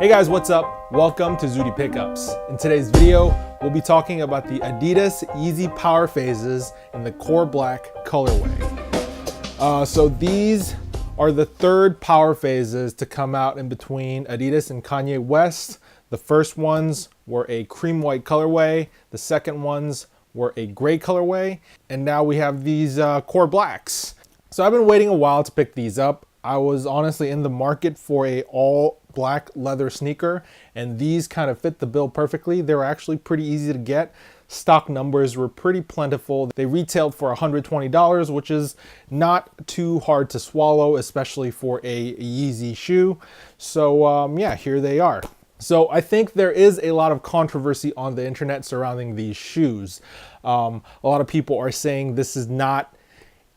Hey guys, what's up? Welcome to Zooty Pickups. In today's video, we'll be talking about the Adidas Yeezy Powerphases in the core black colorway. So these are the third Powerphases to come out in between Adidas and Kanye West. The first ones were a cream white colorway. The second ones were a gray colorway. And now we have these core blacks. So I've been waiting a while to pick these up. I was honestly in the market for a all black leather sneaker, and these kind of fit the bill perfectly. They were actually pretty easy to get. Stock numbers were pretty plentiful. They retailed for $120, which is not too hard to swallow, especially for a Yeezy shoe. So yeah, here they are. So I think there is a lot of controversy on the internet surrounding these shoes. A lot of people are saying this is not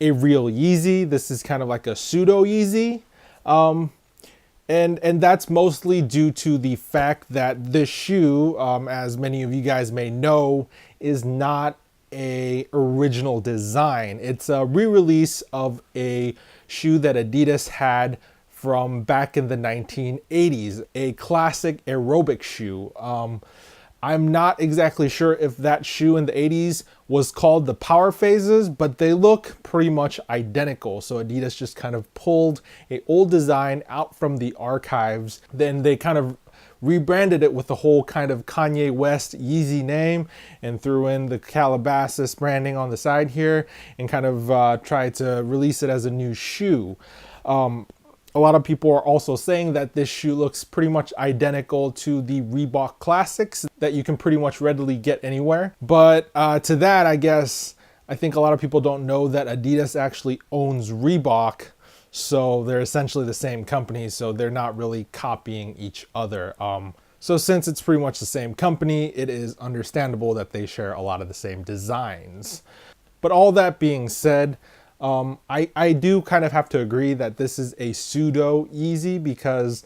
a real Yeezy. This is kind of like a pseudo Yeezy. And that's mostly due to the fact that this shoe, as many of you guys may know, is not a original design. It's a re-release of a shoe that Adidas had from back in the 1980s, a classic aerobic shoe. I'm not exactly sure if that shoe in the 80s was called the Powerphases, but they look pretty much identical. So Adidas just kind of pulled an old design out from the archives. Then they kind of rebranded it with the whole kind of Kanye West Yeezy name and threw in the Calabasas branding on the side here and kind of tried to release it as a new shoe. A lot of people are also saying that this shoe looks pretty much identical to the Reebok Classics that you can pretty much readily get anywhere. But to that, I think a lot of people don't know that Adidas actually owns Reebok. So they're essentially the same company. So they're not really copying each other. So since it's pretty much the same company, it is understandable that they share a lot of the same designs. But all that being said, I do kind of have to agree that this is a pseudo Yeezy because,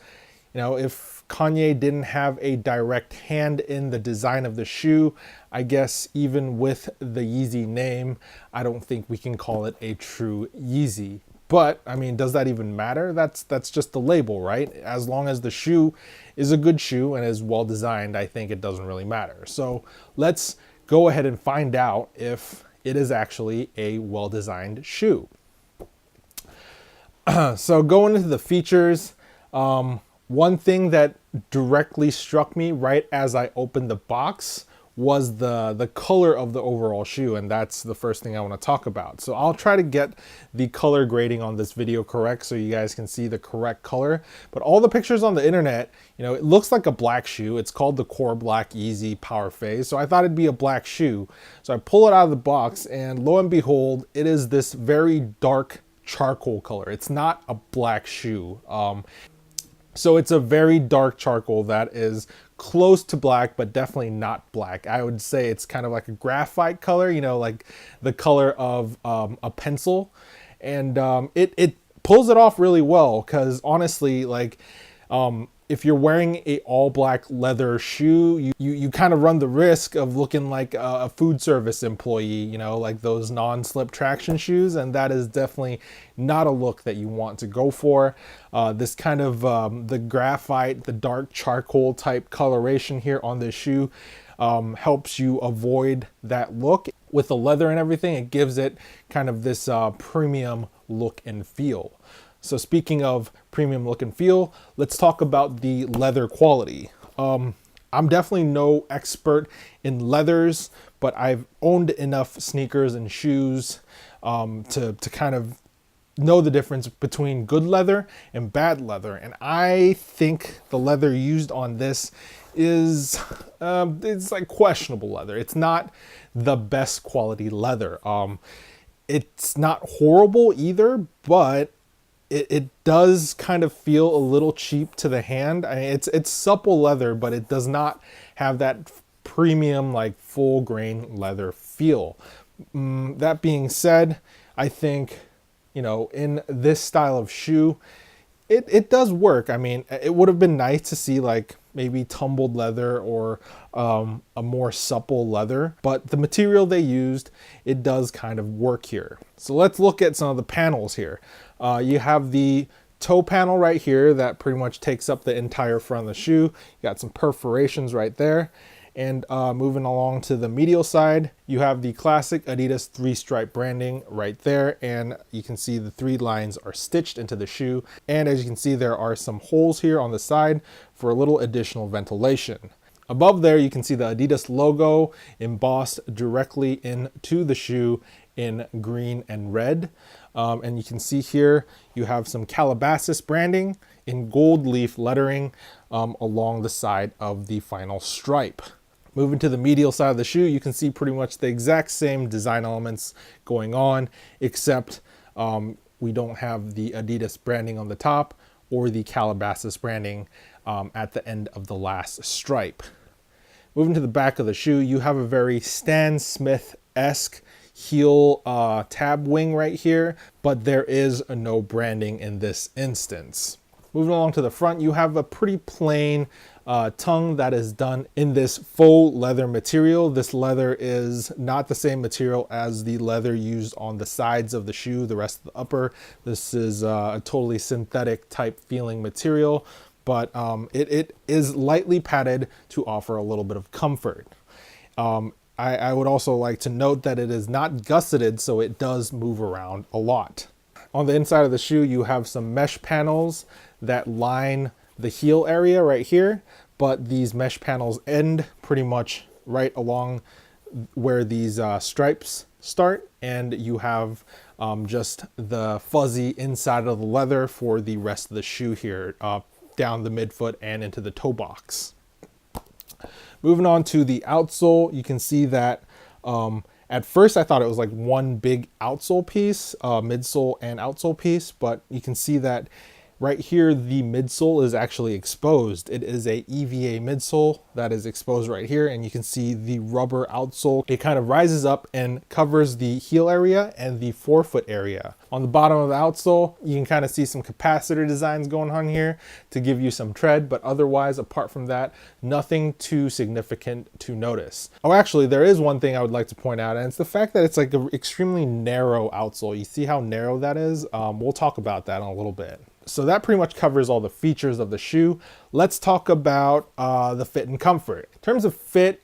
you know, if Kanye didn't have a direct hand in the design of the shoe, I guess even with the Yeezy name, I don't think we can call it a true Yeezy. But I mean, does that even matter? That's just the label, right? As long as the shoe is a good shoe and is well designed, I think it doesn't really matter. So let's go ahead and find out if it is actually a well-designed shoe. So going into the features, one thing that directly struck me right as I opened the box was the color of the overall shoe, and that's the first thing I want to talk about. So I'll try to get the color grading on this video correct so you guys can see the correct color. But all the pictures on the internet, you know, it looks like a black shoe. It's called the Core Black Yeezy Powerphase. So I thought it'd be a black shoe. So I pull it out of the box and lo and behold, it is this very dark charcoal color. It's not a black shoe. So it's a very dark charcoal that is close to black, but definitely not black. I would say it's kind of like a graphite color, you know, like the color of a pencil. And it pulls it off really well because honestly, like, if you're wearing a all black leather shoe, you kind of run the risk of looking like a food service employee, you know, like those non-slip traction shoes. And that is definitely not a look that you want to go for. This kind of the graphite, the dark charcoal type coloration here on this shoe helps you avoid that look. With the leather and everything, it gives it kind of this premium look and feel. So speaking of premium look and feel, let's talk about the leather quality. I'm definitely no expert in leathers, but I've owned enough sneakers and shoes to kind of know the difference between good leather and bad leather. And I think the leather used on this is it's like questionable leather. It's not the best quality leather. It's not horrible either, but it does kind of feel a little cheap to the hand. I mean, it's supple leather, but it does not have that premium, like full grain leather feel. That being said, I think, you know, in this style of shoe, it does work. I mean, it would have been nice to see like maybe tumbled leather or a more supple leather, but the material they used, it does kind of work here. So let's look at some of the panels here. You have the toe panel right here that pretty much takes up the entire front of the shoe. You got some perforations right there. And moving along to the medial side, you have the classic Adidas 3-stripe branding right there. And you can see the 3 lines are stitched into the shoe. And as you can see, there are some holes here on the side for a little additional ventilation. Above there, you can see the Adidas logo embossed directly into the shoe in green and red. And you can see here, you have some Calabasas branding in gold leaf lettering along the side of the final stripe. Moving to the medial side of the shoe, you can see pretty much the exact same design elements going on, except we don't have the Adidas branding on the top or the Calabasas branding at the end of the last stripe. Moving to the back of the shoe, you have a very Stan Smith-esque heel tab wing right here, but there is no branding in this instance. Moving along to the front, you have a pretty plain tongue that is done in this faux leather material. This leather is not the same material as the leather used on the sides of the shoe, the rest of the upper. This is a totally synthetic type feeling material, but it is lightly padded to offer a little bit of comfort. I would also like to note that it is not gusseted, so it does move around a lot. On the inside of the shoe, you have some mesh panels that line the heel area right here, but these mesh panels end pretty much right along where these stripes start, and you have just the fuzzy inside of the leather for the rest of the shoe here, down the midfoot and into the toe box. Moving on to the outsole, you can see that at first I thought it was like one big outsole piece, midsole and outsole piece, but you can see that right here the midsole is actually exposed. It is a EVA midsole that is exposed right here, and you can see the rubber outsole. It kind of rises up and covers the heel area and the forefoot area. On the bottom of the outsole, you can kind of see some capacitor designs going on here to give you some tread, but otherwise, apart from that, nothing too significant to notice. Oh, actually, there is one thing I would like to point out, and it's the fact that it's like an extremely narrow outsole. You see how narrow that is? We'll talk about that in a little bit. So that pretty much covers all the features of the shoe. Let's talk about the fit and comfort. In terms of fit,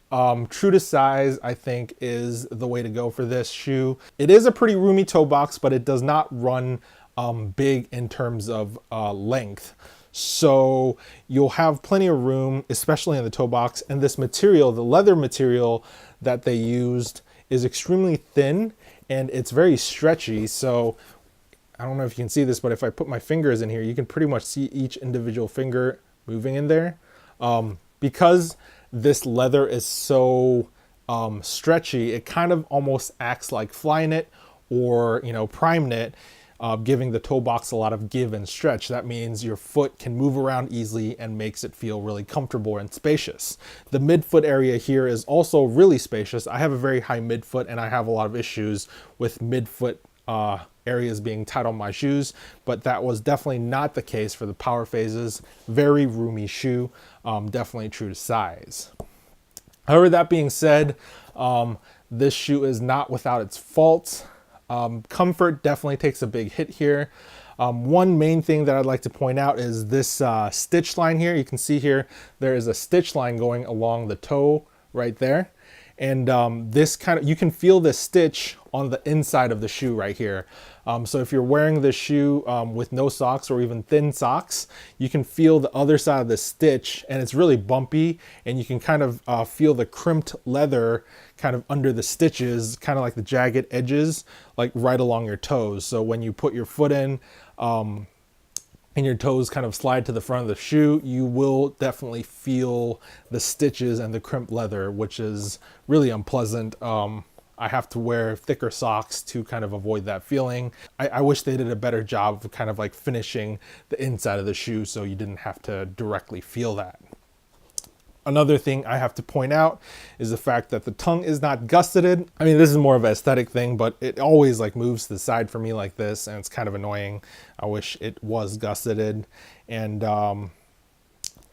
true to size, I think, is the way to go for this shoe. It is a pretty roomy toe box, but it does not run big in terms of length. So you'll have plenty of room, especially in the toe box. And this material, the leather material that they used, is extremely thin and it's very stretchy. So I don't know if you can see this, but if I put my fingers in here, you can pretty much see each individual finger moving in there. Because this leather is so stretchy, it kind of almost acts like fly knit or, prime knit, giving the toe box a lot of give and stretch. That means your foot can move around easily and makes it feel really comfortable and spacious. The midfoot area here is also really spacious. I have a very high midfoot and I have a lot of issues with midfoot areas being tight on my shoes, but that was definitely not the case for the Powerphases. Very roomy shoe, definitely true to size. However, that being said, this shoe is not without its faults. Comfort definitely takes a big hit here. One main thing that I'd like to point out is this stitch line here. You can see here there is a stitch line going along the toe right there. And this you can feel this stitch on the inside of the shoe right here. So if you're wearing this shoe with no socks or even thin socks, you can feel the other side of the stitch, and it's really bumpy, and you can kind of feel the crimped leather kind of under the stitches, kind of like the jagged edges, like right along your toes. So when you put your foot in, and your toes kind of slide to the front of the shoe, you will definitely feel the stitches and the crimped leather, which is really unpleasant. I have to wear thicker socks to kind of avoid that feeling. I wish they did a better job of kind of like finishing the inside of the shoe so you didn't have to directly feel that. Another thing I have to point out is the fact that the tongue is not gusseted. I mean, this is more of an aesthetic thing, but it always like moves to the side for me like this, and it's kind of annoying. I wish it was gusseted. And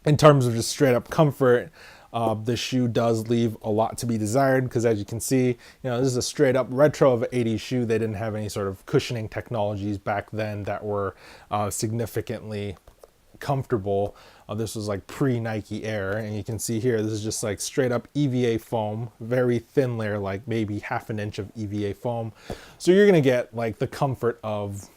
in terms of just straight up comfort, The shoe does leave a lot to be desired because, as you can see, you know, this is a straight up retro of an 80s shoe. They didn't have any sort of cushioning technologies back then that were significantly comfortable. This was like pre-Nike Air, and you can see here this is just like straight up EVA foam, very thin layer, like maybe half an inch of EVA foam. So you're gonna get like the comfort of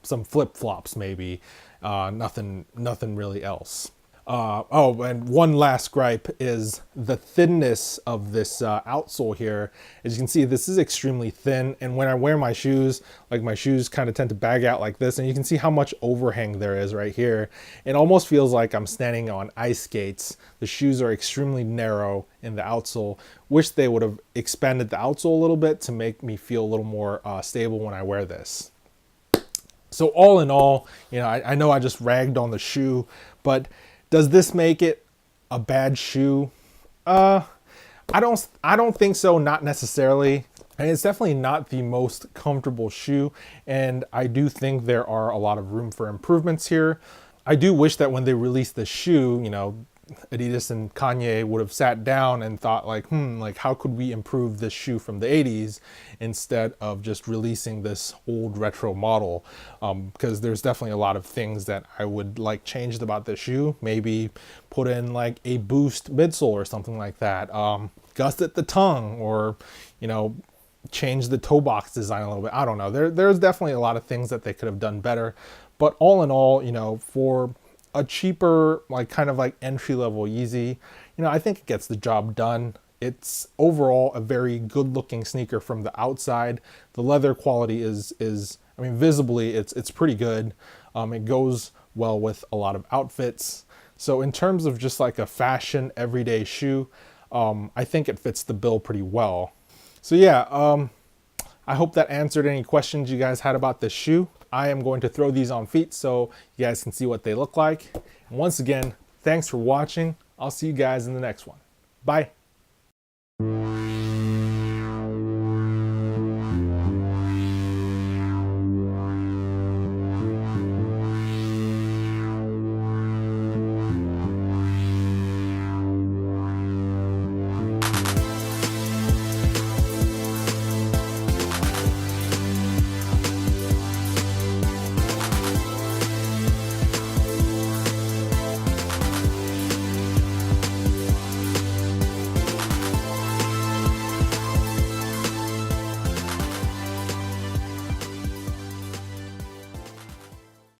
some flip-flops maybe, nothing really else. Oh, and one last gripe is the thinness of this outsole here. As you can see, this is extremely thin, and when I wear my shoes, like my shoes kind of tend to bag out like this, and you can see how much overhang there is right here. It almost feels like I'm standing on ice skates. The shoes are extremely narrow in the outsole. Wish they would have expanded the outsole a little bit to make me feel a little more stable when I wear this. So all in all, you know, I know I just ragged on the shoe, but does this make it a bad shoe? I don't think so, not necessarily. And it's definitely not the most comfortable shoe, and I do think there are a lot of room for improvements here. I do wish that when they released the shoe, you know, Adidas and Kanye would have sat down and thought like, like how could we improve this shoe from the 80s instead of just releasing this old retro model? Because there's definitely a lot of things that I would like changed about the shoe. Maybe put in like a boost midsole or something like that. Gusset the tongue, or, you know, change the toe box design a little bit. I don't know. There's definitely a lot of things that they could have done better. But all in all, you know, for a cheaper, like kind of like entry-level Yeezy, you know, I think it gets the job done. It's overall a very good looking sneaker from the outside. The leather quality is I mean, visibly it's pretty good. It goes well with a lot of outfits. So in terms of just like a fashion everyday shoe, I think it fits the bill pretty well. So yeah, I hope that answered any questions you guys had about this shoe. I am going to throw these on feet so you guys can see what they look like. And once again, thanks for watching. I'll see you guys in the next one. Bye.